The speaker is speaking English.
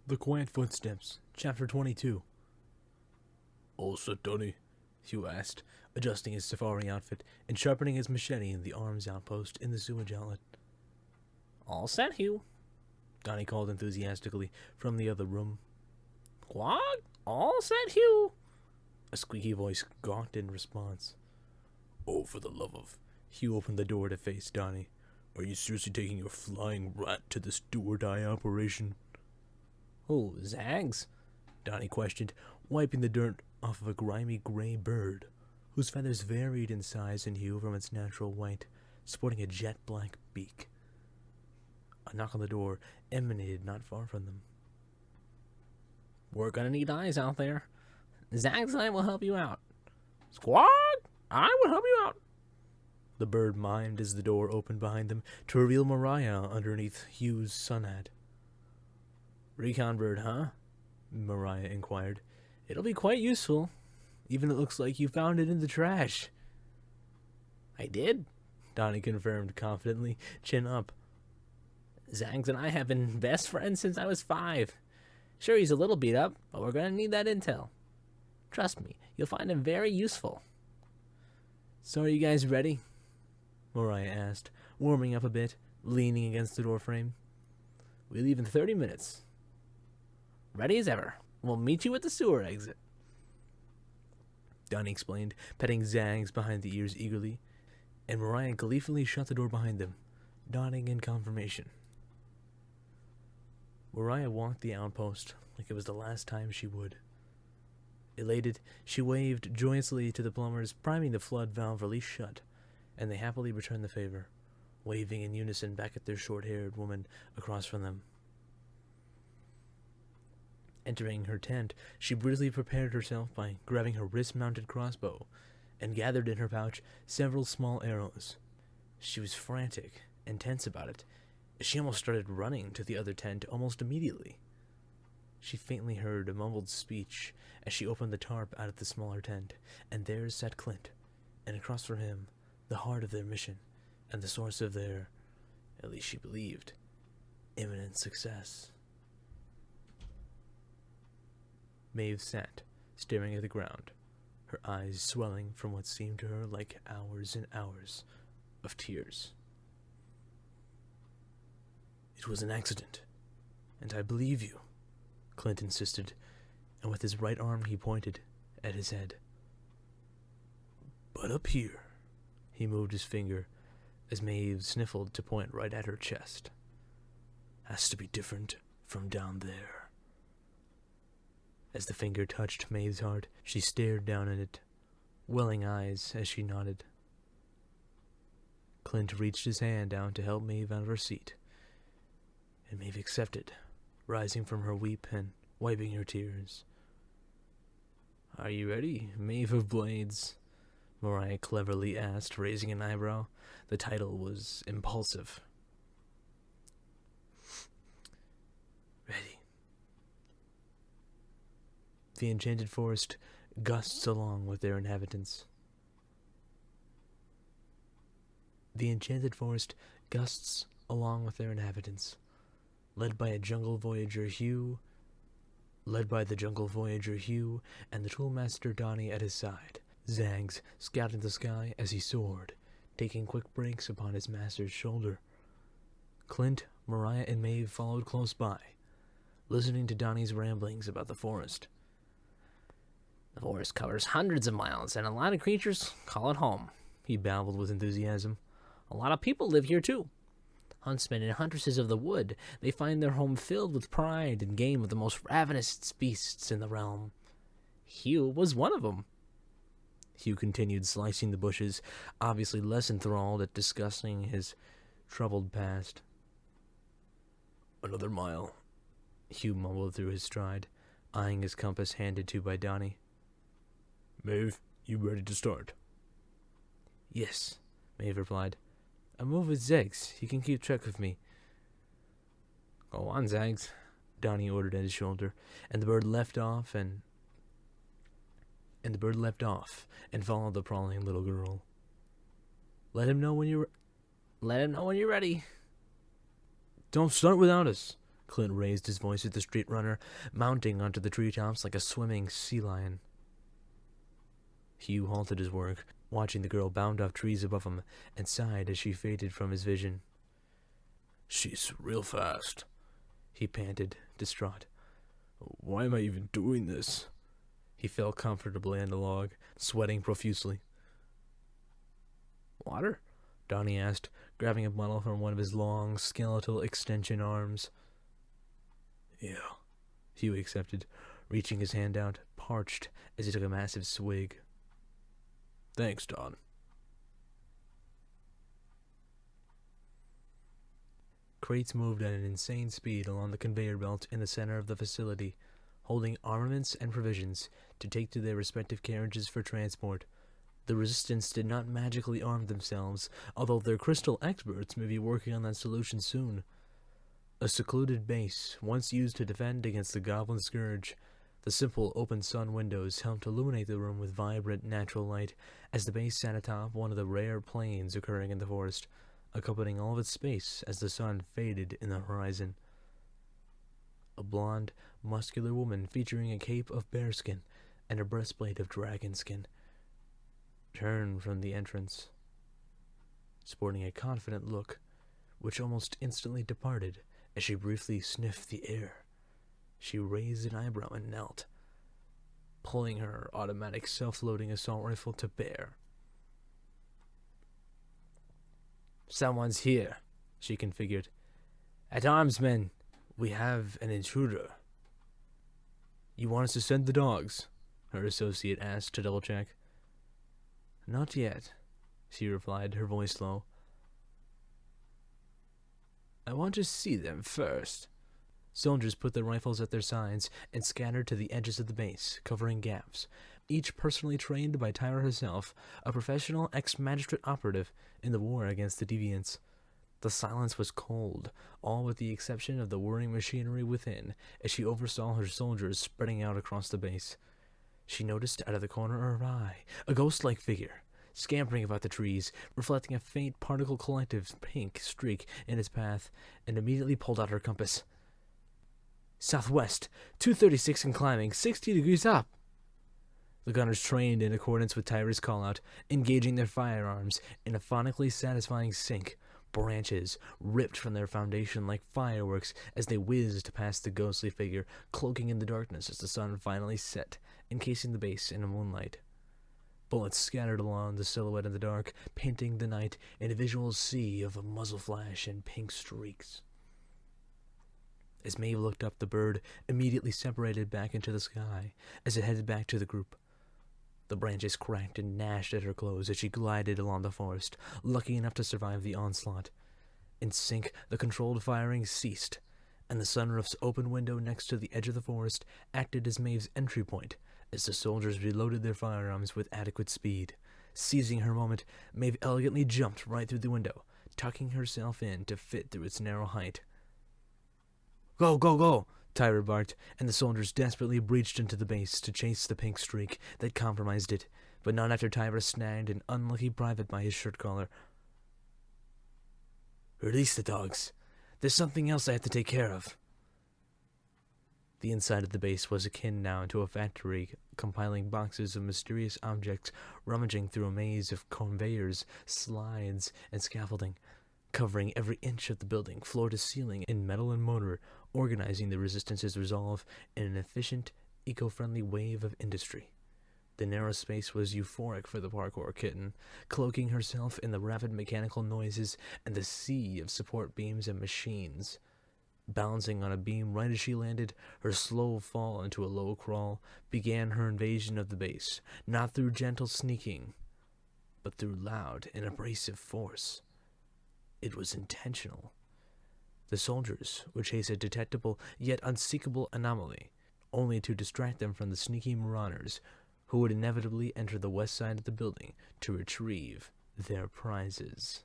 The Quiet Footsteps, Chapter 22. All set, Donny? Hugh asked, adjusting his safari outfit and sharpening his machete in the arms outpost in the sewage outlet. All set, Hugh, Donnie called enthusiastically from the other room. What? All set, Hugh? A squeaky voice gawked in response. Oh, for the love of... Hugh opened the door to face Donnie. Are you seriously taking your flying rat to this do-or-die operation? Who, Zags? Donnie questioned, wiping the dirt off of a grimy gray bird, whose feathers varied in size and hue from its natural white, sporting a jet-black beak. A knock on the door emanated not far from them. We're gonna need eyes out there. Zags and I will help you out. Squad, I will help you out. The bird mimed as the door opened behind them to reveal Mariah underneath Hugh's sun hat. Recon bird, huh? Mariah inquired. It'll be quite useful. Even it looks like you found it in the trash. I did, Donnie confirmed confidently, chin up. Zags and I have been best friends since I was 5. Sure, he's a little beat up, but we're gonna need that intel. Trust me, you'll find him very useful. So are you guys ready? Mariah asked, warming up a bit, leaning against the doorframe. We leave in 30 minutes. Ready as ever. We'll meet you at the sewer exit. Donnie explained, petting Zags behind the ears eagerly, and Mariah gleefully shut the door behind them, nodding in confirmation. Mariah walked the outpost like it was the last time she would. Elated, she waved joyously to the plumbers, priming the flood valve release shut, and they happily returned the favor, waving in unison back at their short-haired woman across from them. Entering her tent, she brutally prepared herself by grabbing her wrist-mounted crossbow and gathered in her pouch several small arrows. She was frantic and tense about it. She almost started running to the other tent almost immediately. She faintly heard a mumbled speech as she opened the tarp out of the smaller tent, and there sat Clint, and across from him, the heart of their mission, and the source of their, at least she believed, imminent success. Maeve sat, staring at the ground, her eyes swelling from what seemed to her like hours and hours of tears. It was an accident, and I believe you, Clint insisted, and with his right arm he pointed at his head. But up here, he moved his finger as Maeve sniffled to point right at her chest. Has to be different from down there. As the finger touched Maeve's heart, she stared down at it, welling eyes as she nodded. Clint reached his hand out to help Maeve out of her seat, and Maeve accepted, rising from her weep and wiping her tears. Are you ready, Maeve of Blades? Mariah cleverly asked, raising an eyebrow. The title was impulsive. Ready. The enchanted forest gusts along with their inhabitants. The enchanted forest gusts along with their inhabitants, led by the jungle voyager Hugh, and the toolmaster Donnie at his side. Zags scouted the sky as he soared, taking quick breaks upon his master's shoulder. Clint, Mariah, and Maeve followed close by, listening to Donnie's ramblings about the forest. The forest covers hundreds of miles, and a lot of creatures call it home, he babbled with enthusiasm. A lot of people live here, too. Huntsmen and huntresses of the wood, they find their home filled with pride and game of the most ravenous beasts in the realm. Hugh was one of them. Hugh continued slicing the bushes, obviously less enthralled at discussing his troubled past. Another mile, Hugh mumbled through his stride, eyeing his compass handed to by Donnie. Maeve, you ready to start? Yes, Maeve replied. I'll move with Zags. He can keep track of me. Go on, Zags, Donnie ordered at his shoulder, and the bird left off and followed the prowling little girl. Let him know when you're ready. Don't start without us, Clint raised his voice at the street runner, mounting onto the treetops like a swimming sea lion. Hugh halted his work, watching the girl bound off trees above him, and sighed as she faded from his vision. She's real fast. He panted, distraught. Why am I even doing this? He fell comfortably on the log, sweating profusely. "Water?" Donnie asked, grabbing a bottle from one of his long, skeletal extension arms. Yeah. Hugh accepted, reaching his hand out, parched, as he took a massive swig. Thanks, Don. Crates moved at an insane speed along the conveyor belt in the center of the facility, holding armaments and provisions to take to their respective carriages for transport. The Resistance did not magically arm themselves, although their crystal experts may be working on that solution soon. A secluded base, once used to defend against the Goblin Scourge, the simple open sun windows helped illuminate the room with vibrant natural light as the base sat atop one of the rare plains occurring in the forest, accompanying all of its space as the sun faded in the horizon. A blonde, muscular woman featuring a cape of bearskin and a breastplate of dragon skin turned from the entrance, sporting a confident look, which almost instantly departed as she briefly sniffed the air. She raised an eyebrow and knelt, pulling her automatic self-loading assault rifle to bear. "Someone's here," she configured. "At arms, men. We have an intruder." "You want us to send the dogs?" her associate asked to double-check. "Not yet," she replied, her voice low. "I want to see them first." Soldiers put their rifles at their sides and scattered to the edges of the base, covering gaps, each personally trained by Tyra herself, a professional ex-magistrate operative in the war against the deviants. The silence was cold, all with the exception of the whirring machinery within, as she oversaw her soldiers spreading out across the base. She noticed out of the corner of her eye a ghost-like figure, scampering about the trees, reflecting a faint particle collective pink streak in its path, and immediately pulled out her compass. "Southwest, 236 and climbing, 60 degrees up." The gunners trained in accordance with Tyra's call-out, engaging their firearms in a phonically satisfying sync. Branches ripped from their foundation like fireworks as they whizzed past the ghostly figure, cloaking in the darkness as the sun finally set, encasing the base in a moonlight. Bullets scattered along the silhouette in the dark, painting the night in a visual sea of a muzzle flash and pink streaks. As Maeve looked up, the bird immediately separated back into the sky as it headed back to the group. The branches cracked and gnashed at her clothes as she glided along the forest, lucky enough to survive the onslaught. In sync, the controlled firing ceased, and the sunroof's open window next to the edge of the forest acted as Maeve's entry point as the soldiers reloaded their firearms with adequate speed. Seizing her moment, Maeve elegantly jumped right through the window, tucking herself in to fit through its narrow height. "Go, go, go!" Tyra barked, and the soldiers desperately breached into the base to chase the pink streak that compromised it, but not after Tyra snagged an unlucky private by his shirt collar. "Release the dogs. There's something else I have to take care of." The inside of the base was akin now to a factory, compiling boxes of mysterious objects, rummaging through a maze of conveyors, slides, and scaffolding, covering every inch of the building, floor to ceiling, in metal and mortar, organizing the Resistance's resolve in an efficient, eco-friendly wave of industry. The narrow space was euphoric for the parkour kitten, cloaking herself in the rapid mechanical noises and the sea of support beams and machines. Balancing on a beam right as she landed, her slow fall into a low crawl began her invasion of the base, not through gentle sneaking, but through loud and abrasive force. It was intentional. The soldiers would chase a detectable yet unseekable anomaly, only to distract them from the sneaky marauders who would inevitably enter the west side of the building to retrieve their prizes.